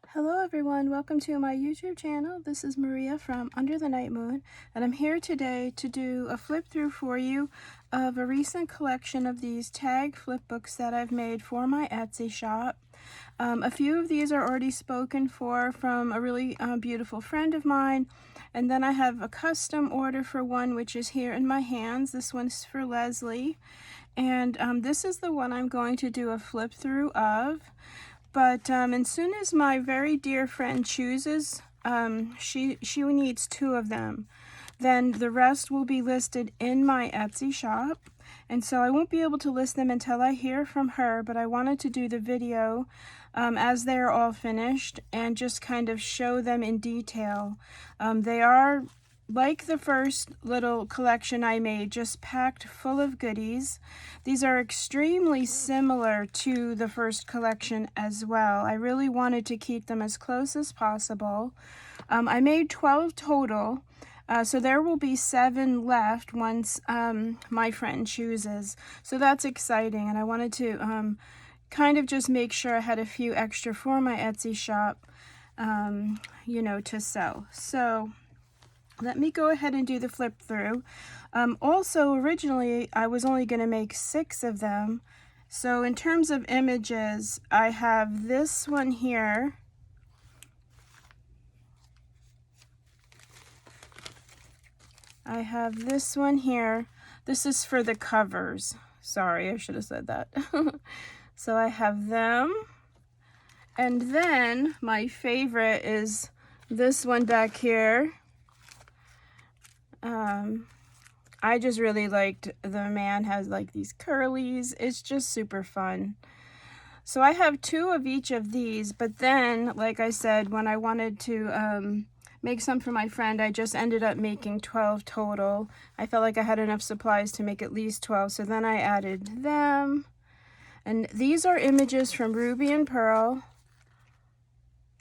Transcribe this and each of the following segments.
Hello everyone, welcome to my YouTube channel. This is Maria from Under the Night Moon, and I'm here today to do a flip through for you of a recent collection of these tag flip books that I've made for my Etsy shop. A few of these are already spoken for from a really beautiful friend of mine, and then I have a custom order for one which is here in my hands. This one's for Leslie, and this is the one I'm going to do a flip through of. But as soon as my very dear friend chooses, she needs 2 of them, then the rest will be listed in my Etsy shop. And so I won't be able to list them until I hear from her, but I wanted to do the video as they are all finished and just kind of show them in detail. They are like the first little collection I made, just packed full of goodies. These are extremely similar to the first collection as well. I really wanted to keep them as close as possible. I made 12 total, so there will be 7 left once my friend chooses. So that's exciting, and I wanted to kind of just make sure I had a few extra for my Etsy shop, you know, to sell. So let me go ahead and do the flip through. Also, originally, I was only going to make 6 of them. So in terms of images, I have this one here. I have this one here. This is for the covers. Sorry, I should have said that. So I have them. And then my favorite is this one back here. I just really liked the man has like these curlies. It's just super fun. So I have 2 of each of these, but then, like I said, when I wanted to make some for my friend, I just ended up making 12 total. I felt like I had enough supplies to make at least 12, so then I added them. And these are images from Ruby and Pearl.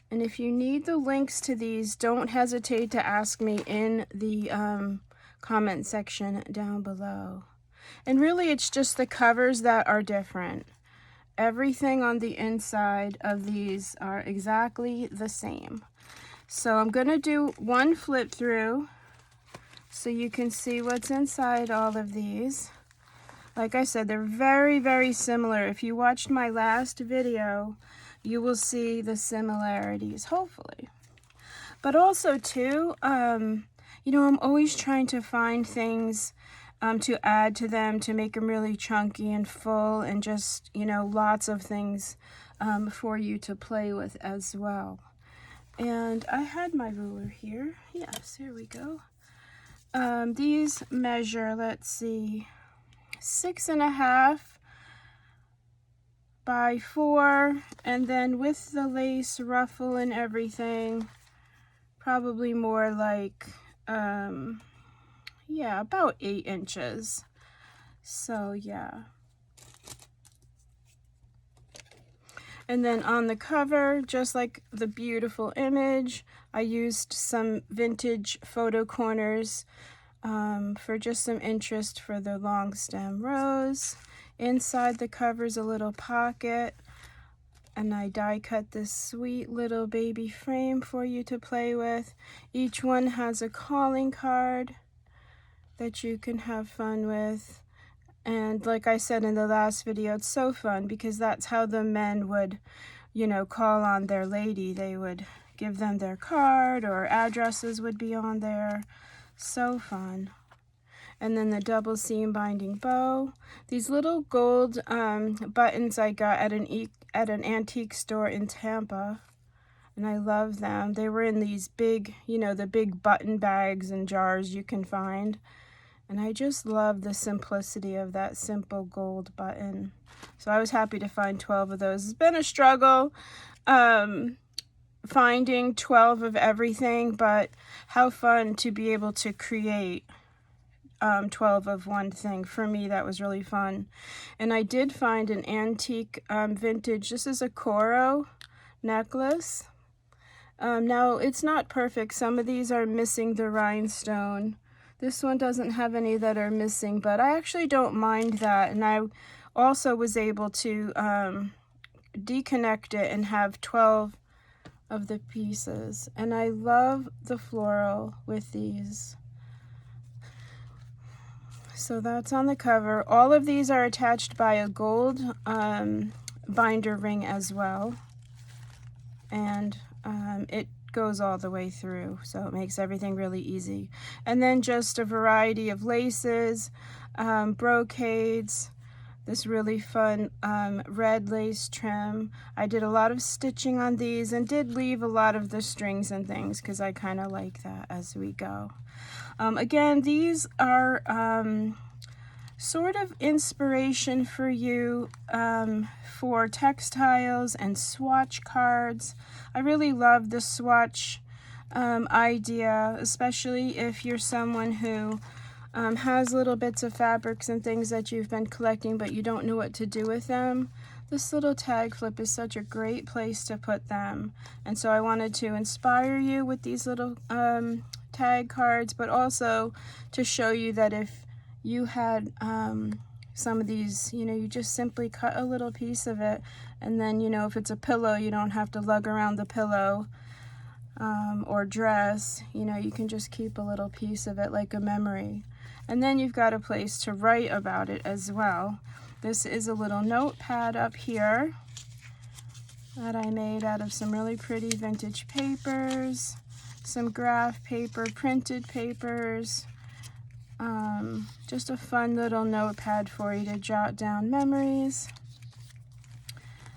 And if you need the links to these, don't hesitate to ask me in the comment section down below. And really, it's just the covers that are different. Everything on the inside of these are exactly the same. So I'm going to do one flip through so you can see what's inside all of these. Like I said, they're very, very similar. If you watched my last video, you will see the similarities, hopefully. But also, too, you know, I'm always trying to find things to add to them to make them really chunky and full, and just, you know, lots of things for you to play with as well. And I had my ruler here. Yes, here we go. These measure, let's see, 6.5 by 4, and then with the lace ruffle and everything, probably more like yeah, about 8 inches. So yeah. And then on the cover, just like the beautiful image, I used some vintage photo corners for just some interest for the long stem rose. Inside the cover's a little pocket, and I die cut this sweet little baby frame for you to play with. Each one has a calling card that you can have fun with. And like I said in the last video, it's so fun because that's how the men would, you know, call on their lady. They would give them their card, or addresses would be on there. So fun. And then the double seam binding bow. These little gold buttons I got at an antique store in Tampa, and I love them. They were in these big, you know, the big button bags and jars you can find. And I just love the simplicity of that simple gold button. So I was happy to find 12 of those. It's been a struggle finding 12 of everything, but how fun to be able to create 12 of one thing. For me, that was really fun. And I did find an antique vintage, this is a coral necklace. Now, it's not perfect. Some of these are missing the rhinestone. This one doesn't have any that are missing, but I actually don't mind that. And I also was able to deconnect it and have 12 of the pieces. And I love the floral with these. So that's on the cover. All of these are attached by a gold binder ring as well. And it goes all the way through, so it makes everything really easy. And then just a variety of laces, brocades, this really fun red lace trim. I did a lot of stitching on these and did leave a lot of the strings and things because I kind of like that as we go. Again, these are sort of inspiration for you for textiles and swatch cards. I really love the swatch idea, especially if you're someone who has little bits of fabrics and things that you've been collecting but you don't know what to do with them. This little tag flip is such a great place to put them, and so I wanted to inspire you with these little tag cards, but also to show you that if you had some of these, you know, you just simply cut a little piece of it, and then, you know, if it's a pillow, you don't have to lug around the pillow or dress. You know, you can just keep a little piece of it like a memory. And then you've got a place to write about it as well. This is a little notepad up here that I made out of some really pretty vintage papers, some graph paper, printed papers. Just a fun little notepad for you to jot down memories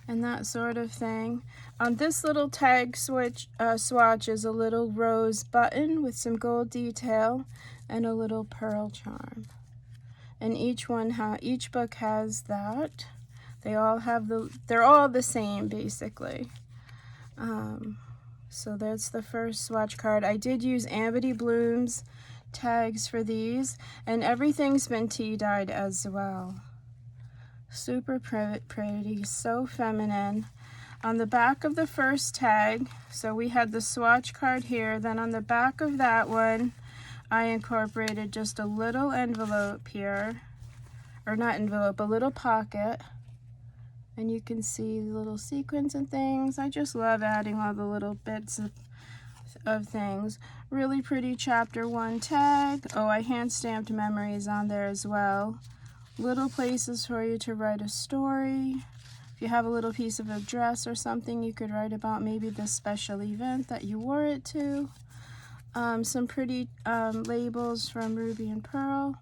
and that sort of thing. This little tag swatch is a little rose button with some gold detail and a little pearl charm. And each book has that. They all have they're all the same basically. So that's the first swatch card. I did use Amity Bloom's tags for these, and everything's been tea dyed as well. Super pretty, so feminine. On the back of the first tag, so we had the swatch card here, then on the back of that one I incorporated just a little envelope here, or not envelope, a little pocket, and you can see the little sequins and things. I just love adding all the little bits of things. Really pretty chapter 1 tag. Oh, I hand stamped memories on there as well. Little places for you to write a story. If you have a little piece of a dress or something, you could write about maybe the special event that you wore it to. Some pretty labels from Ruby and Pearl.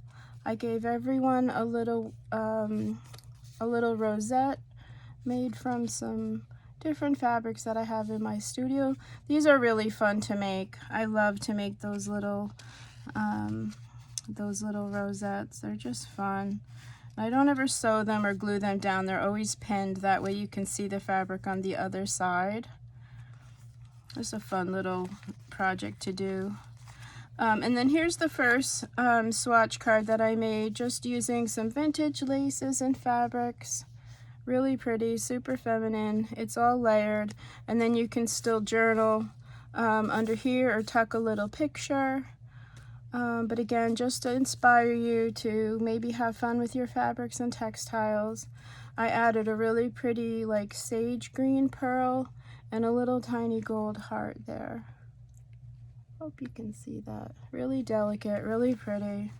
I gave everyone a little rosette made from some different fabrics that I have in my studio. These are really fun to make. I love to make those little rosettes. They're just fun. I don't ever sew them or glue them down. They're always pinned. That way you can see the fabric on the other side. Just a fun little project to do. And then here's the first swatch card that I made, just using some vintage laces and fabrics. Really pretty, super feminine. It's all layered, and then you can still journal under here or tuck a little picture. But again, just to inspire you to maybe have fun with your fabrics and textiles, I added a really pretty like sage green pearl and a little tiny gold heart there. Hope you can see that. Really delicate, really pretty.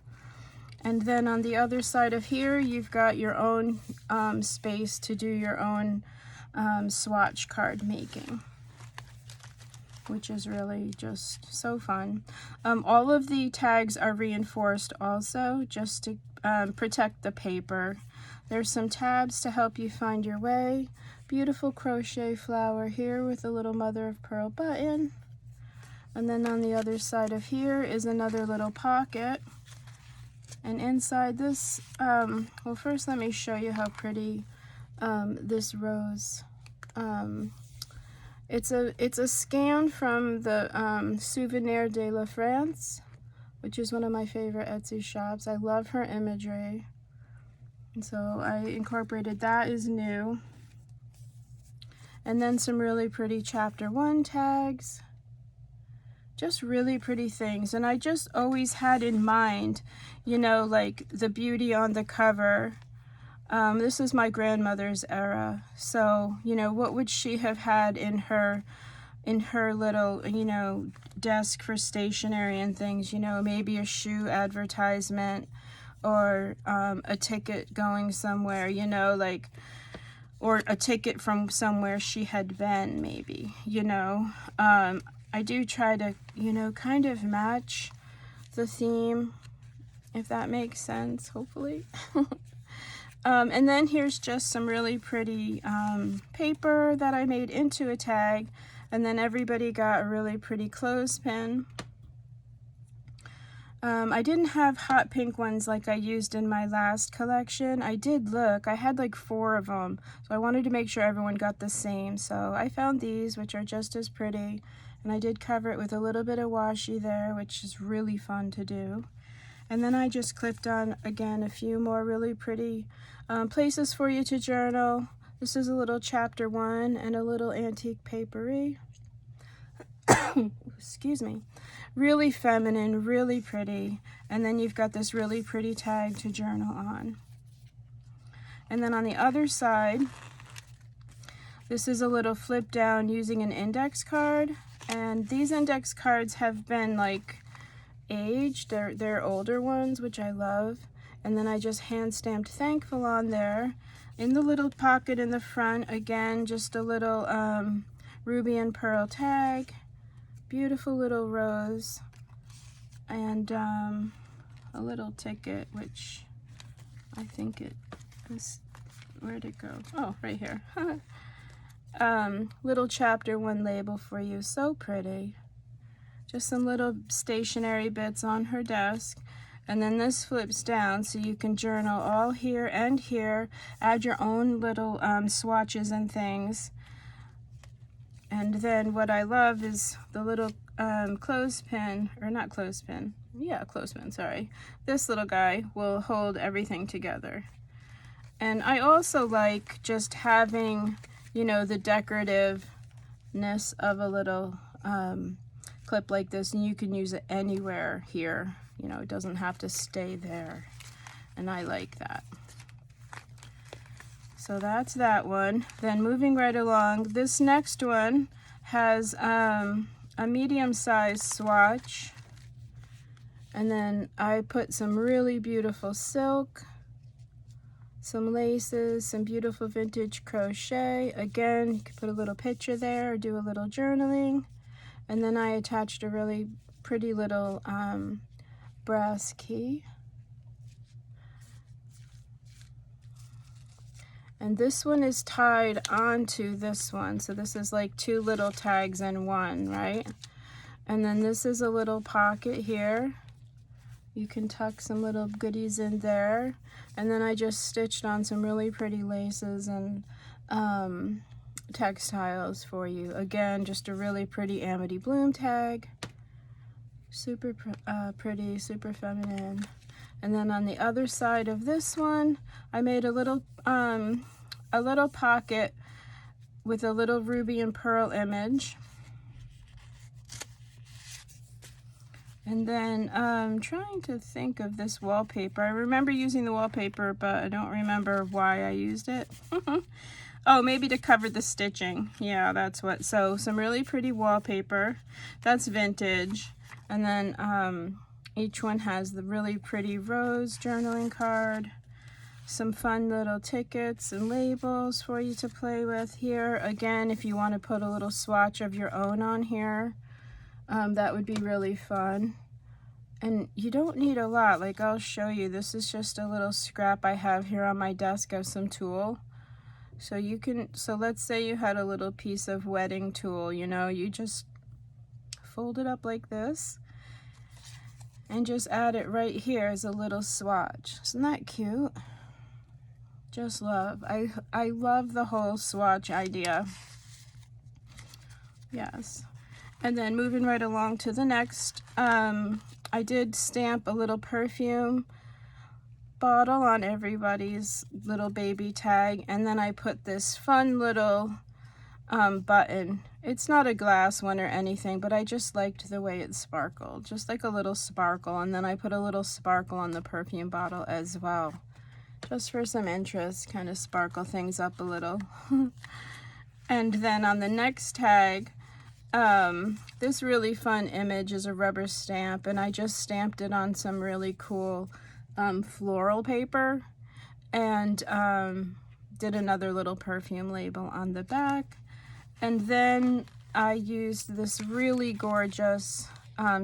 And then on the other side of here, you've got your own space to do your own swatch card making, which is really just so fun. All of the tags are reinforced also, just to protect the paper. There's some tabs to help you find your way. Beautiful crochet flower here with a little mother of pearl button. And then on the other side of here is another little pocket. And inside this, well, first let me show you how pretty this rose. It's a scan from the Souvenir de la France, which is one of my favorite Etsy shops. I love her imagery, and so I incorporated that as new. And then some really pretty chapter 1 tags. Just really pretty things, and I just always had in mind, you know, like the beauty on the cover. This is my grandmother's era, so, you know, what would she have had in her in her little, you know, desk for stationery and things, you know, maybe a shoe advertisement or a ticket going somewhere, you know, like, or a ticket from somewhere she had been, maybe, you know. I do try to, you know, kind of match the theme, if that makes sense, hopefully. And then here's just some really pretty paper that I made into a tag, and then everybody got a really pretty clothespin. I didn't have hot pink ones like I used in my last collection. I did look, I had like 4 of them, so I wanted to make sure everyone got the same. So I found these, which are just as pretty, and I did cover it with a little bit of washi there, which is really fun to do. And then I just clipped on, again, a few more really pretty places for you to journal. This is a little chapter 1 and a little antique papery. Excuse me. Really feminine, really pretty. And then you've got this really pretty tag to journal on. And then on the other side, this is a little flip down using an index card. And these index cards have been like aged. They're older ones, which I love. And then I just hand stamped thankful on there. In the little pocket in the front, again, just a little ruby and pearl tag. Beautiful little rose. And a little ticket, which I think it is, where'd it go? Oh, right here. Little chapter 1 label for you. So pretty. Just some little stationery bits on her desk. And then this flips down so you can journal all here and here. Add your own little swatches and things. And then what I love is the little clothespin, or not clothespin. Yeah, clothespin, sorry. This little guy will hold everything together. And I also like just having, you know, the decorativeness of a little clip like this, and you can use it anywhere here. You know, it doesn't have to stay there, and I like that. So that's that one. Then moving right along, this next one has a medium-sized swatch, and then I put some really beautiful silk, some laces, some beautiful vintage crochet. Again, you could put a little picture there or do a little journaling. And then I attached a really pretty little brass key. And this one is tied onto this one. So this is like 2 little tags in one, right? And then this is a little pocket here. You can tuck some little goodies in there. And then I just stitched on some really pretty laces and textiles for you. Again, just a really pretty Amity Bloom tag. Super pretty, super feminine. And then on the other side of this one, I made a little pocket with a little ruby and pearl image. And then trying to think of this wallpaper. I remember using the wallpaper, but I don't remember why I used it. Oh, maybe to cover the stitching. Yeah, that's what. So some really pretty wallpaper. That's vintage. And then each one has the really pretty rose journaling card. Some fun little tickets and labels for you to play with here. Again, if you want to put a little swatch of your own on here, that would be really fun. And you don't need a lot. Like, I'll show you. This is just a little scrap I have here on my desk of some tulle. So you can, so let's say you had a little piece of wedding tulle, you know, you just fold it up like this and just add it right here as a little swatch. Isn't that cute? Just love. I love the whole swatch idea. Yes. And then moving right along to the next, I did stamp a little perfume bottle on everybody's little baby tag, and then I put this fun little button. It's not a glass one or anything, but I just liked the way it sparkled, just like a little sparkle. And then I put a little sparkle on the perfume bottle as well, just for some interest, kind of sparkle things up a little. And then on the next tag, this really fun image is a rubber stamp, and I just stamped it on some really cool floral paper, and did another little perfume label on the back. And then I used this really gorgeous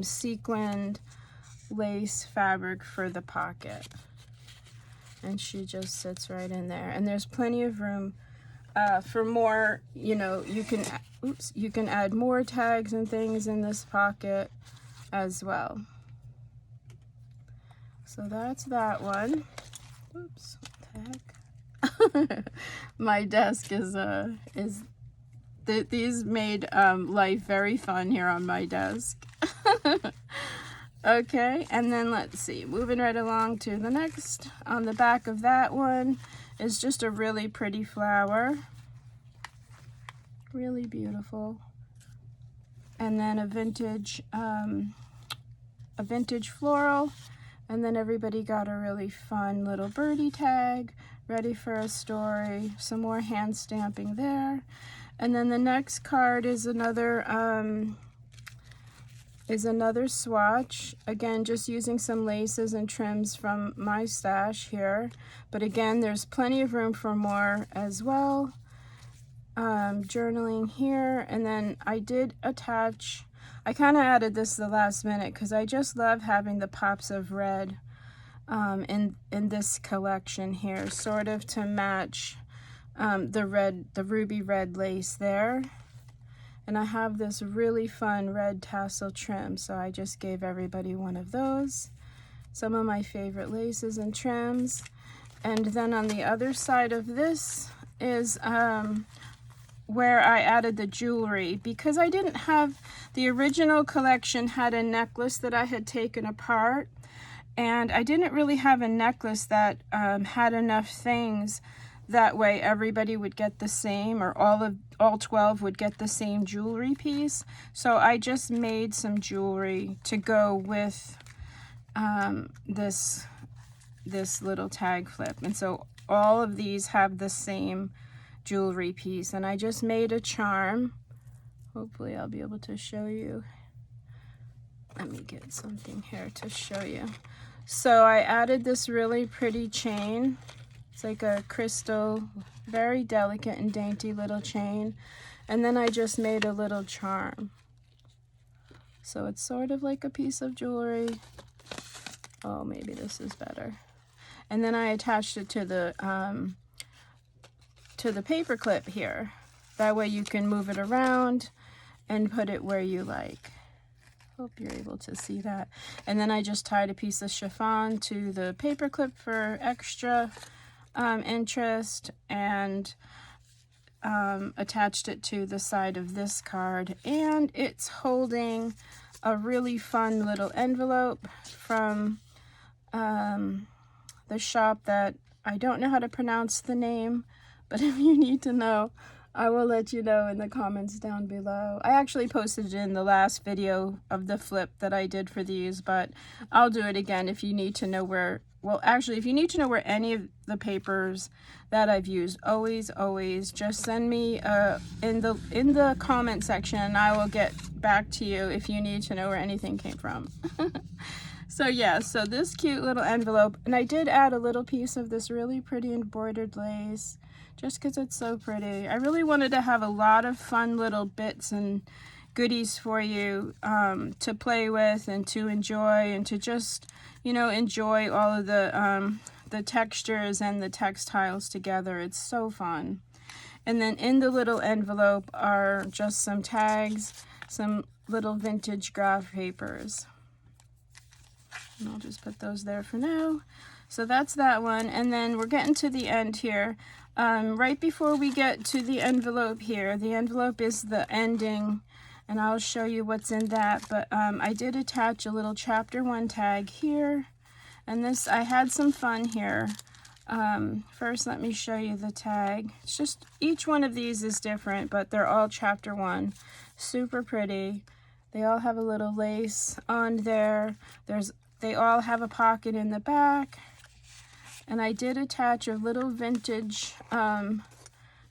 sequined lace fabric for the pocket, and she just sits right in there, and there's plenty of room for more. You know, you can add more tags and things in this pocket as well. So that's that one. Oops, what the heck? My desk is these made life very fun here on my desk. Okay, and then let's see, moving right along to the next. On the back of that one is just a really pretty flower, really beautiful, and then a vintage floral, and then everybody got a really fun little birdie tag ready for a story, some more hand stamping there. And then the next card is another swatch, again just using some laces and trims from my stash here, but again there's plenty of room for more as well. Journaling here, and then I did attach, I kind of added this the last minute because I just love having the pops of red in this collection here, sort of to match the ruby red lace there. And I have this really fun red tassel trim, so I just gave everybody one of those. Some of my favorite laces and trims. And then on the other side of this is where I added the jewelry, because I didn't have, the original collection had a necklace that I had taken apart, and I didn't really have a necklace that had enough things that way everybody would get the same, or all 12 would get the same jewelry piece. So I just made some jewelry to go with this little tag flip. And so all of these have the same jewelry piece, and I just made a charm. Hopefully I'll be able to show you. Let me get something here to show you. So I added this really pretty chain. It's like a crystal, very delicate and dainty little chain. And then I just made a little charm. So it's sort of like a piece of jewelry. Oh, maybe this is better. And then I attached it to the paper clip here. That way you can move it around and put it where you like. Hope you're able to see that. And then I just tied a piece of chiffon to the paper clip for extra interest, and attached it to the side of this card, and it's holding a really fun little envelope from the shop that I don't know how to pronounce the name, but if you need to know, I will let you know in the comments down below. I actually posted it in the last video of the flip that I did for these, but I'll do it again if you need to know where, well, actually, if you need to know where any of the papers that I've used, always just send me in the comment section, and I will get back to you if you need to know where anything came from. So yeah, so this cute little envelope, and I did add a little piece of this really pretty embroidered lace, just because it's so pretty. I really wanted to have a lot of fun little bits and goodies for you to play with and to enjoy, and to just, you know, enjoy all of the textures and the textiles together. It's so fun. And then in the little envelope are just some tags, some little vintage graph papers. And I'll just put those there for now. So that's that one. And then we're getting to the end here. Right before we get to the envelope here, the envelope is the ending, and I'll show you what's in that. But I did attach a little chapter 1 tag here. And this, I had some fun here. First, let me show you the tag. It's just, each one of these is different, but they're all chapter 1. Super pretty. They all have a little lace on there. They all have a pocket in the back. And I did attach a little vintage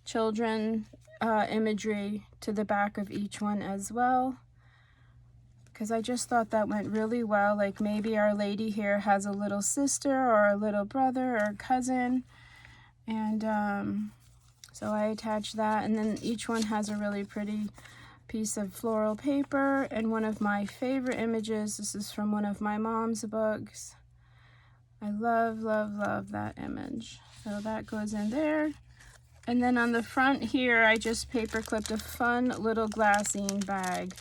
children imagery to the back of each one as well, because I just thought that went really well. Like maybe Our Lady here has a little sister or a little brother or cousin, and so I attached that, and then each one has a really pretty piece of floral paper. And one of my favorite images, this is from one of my mom's books. I love, love, love that image. So that goes in there. And then on the front here, I just paper clipped a fun little glassine bag.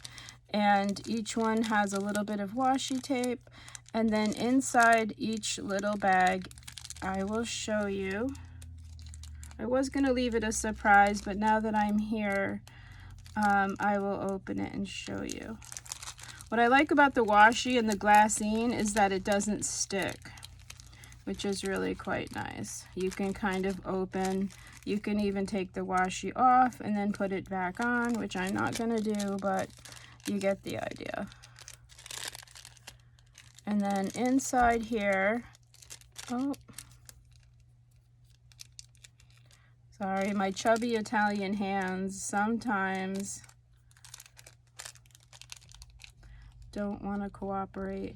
And each one has a little bit of washi tape. And then inside each little bag, I will show you. I was going to leave it a surprise, but now that I'm here, I will open it and show you. What I like about the washi and the glassine is that it doesn't stick, which is really quite nice. You can kind of open, you can even take the washi off and then put it back on, which I'm not going to do, but you get the idea. And then inside here, oh, sorry, my chubby Italian hands sometimes don't want to cooperate.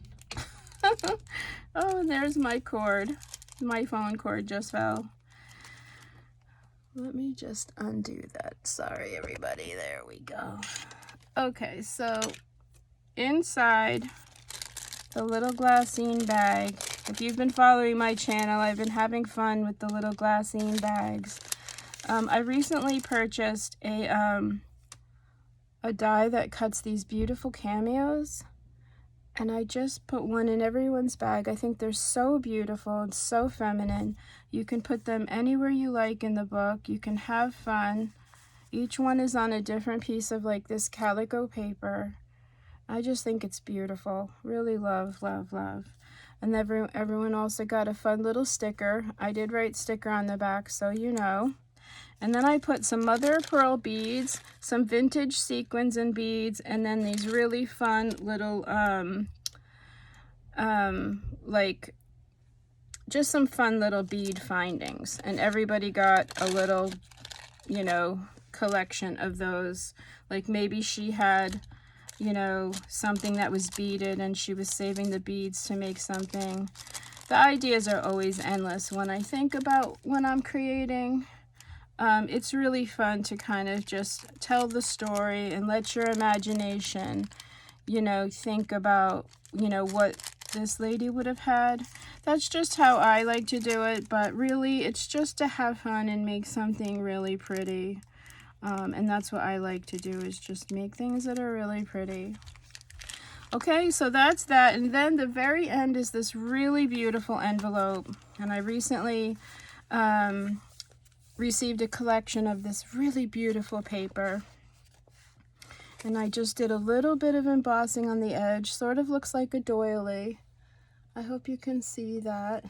Oh, and there's my cord. My phone cord just fell. Let me just undo that. Sorry, everybody. There we go. Okay, so inside the little glassine bag, if you've been following my channel, I've been having fun with the little glassine bags. I recently purchased a die that cuts these beautiful cameos. And I just put one in everyone's bag. I think they're so beautiful and so feminine. You can put them anywhere you like in the book. You can have fun. Each one is on a different piece of like this calico paper. I just think it's beautiful. Really love, love, love. And everyone also got a fun little sticker. I did write sticker on the back, so you know. And then I put some mother of pearl beads, some vintage sequins and beads, and then these really fun little, like, just some fun little bead findings. And everybody got a little, you know, collection of those. Like maybe she had, you know, something that was beaded and she was saving the beads to make something. The ideas are always endless when I think about when I'm creating. It's really fun to kind of just tell the story and let your imagination, you know, think about, you know, what this lady would have had. That's just how I like to do it, but really it's just to have fun and make something really pretty. And that's what I like to do, is just make things that are really pretty. Okay, so that's that. And then the very end is this really beautiful envelope. And I recently received a collection of this really beautiful paper, and I just did a little bit of embossing on the edge. Sort of looks like a doily. I hope you can see that.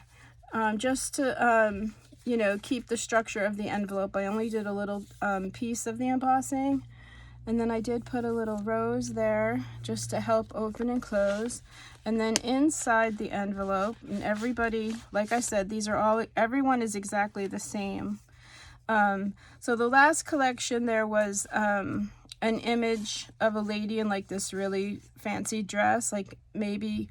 Just to you know, keep the structure of the envelope, I only did a little piece of the embossing, and then I did put a little rose there just to help open and close. And then inside the envelope, and everybody, like I said, these are all, everyone is exactly the same. So the last collection, there was an image of a lady in like this really fancy dress, like maybe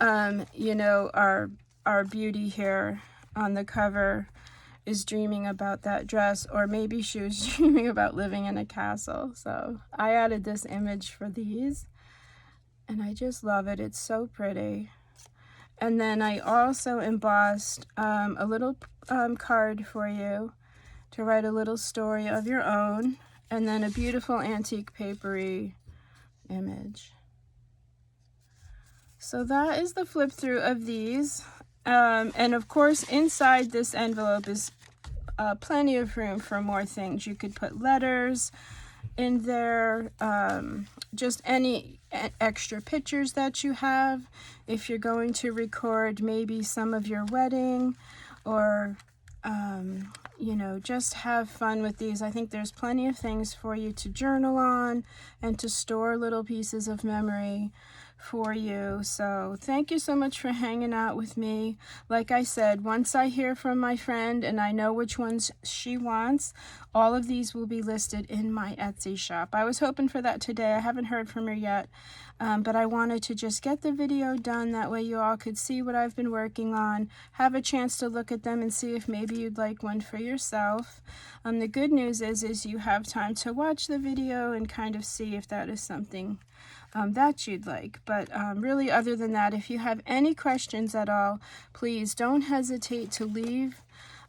you know, our beauty here on the cover is dreaming about that dress, or maybe she was dreaming about living in a castle. So I added this image for these, and I just love it. It's so pretty. And then I also embossed a little card for you to write a little story of your own, and then a beautiful antique papery image. So that is the flip through of these. And of course, inside this envelope is plenty of room for more things. You could put letters in there, just any extra pictures that you have. If you're going to record maybe some of your wedding, or you know, just have fun with these. I think there's plenty of things for you to journal on and to store little pieces of memory for you. So thank you so much for hanging out with me. Like I said, once I hear from my friend and I know which ones she wants, all of these will be listed in my Etsy shop. I was hoping for that today. I haven't heard from her yet, but I wanted to just get the video done. That way you all could see what I've been working on, have a chance to look at them and see if maybe you'd like one for yourself. The good news is you have time to watch the video and kind of see if that is something that you'd like. But really, other than that, if you have any questions at all, please don't hesitate to leave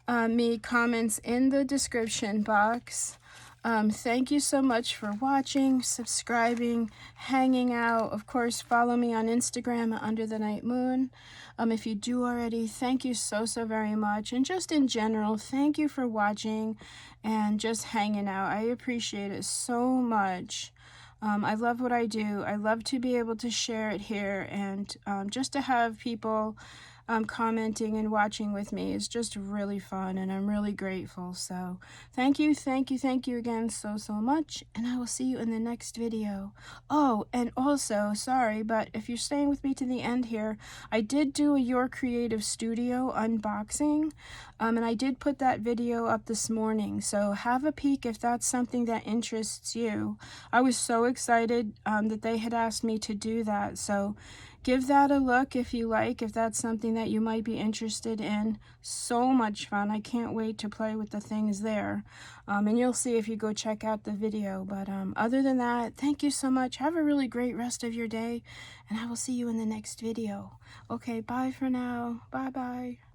me comments in the description box. Thank you so much for watching, subscribing, hanging out. Of course, follow me on Instagram at Under the Night Moon. If you do already, thank you so very much. And just in general, thank you for watching and just hanging out. I appreciate it so much. I love what I do. I love to be able to share it here, and just to have people commenting and watching with me is just really fun, and I'm really grateful. So thank you again so much, and I will see you in the next video. Oh, and also, sorry, but if you're staying with me to the end here, I did do a Your Creative Studio unboxing, and I did put that video up this morning, so have a peek if that's something that interests you. I was so excited that they had asked me to do that, so give that a look if you like, if that's something that you might be interested in. So much fun. I can't wait to play with the things there. And you'll see if you go check out the video. But other than that, thank you so much. Have a really great rest of your day, and I will see you in the next video. Okay, bye for now. Bye-bye.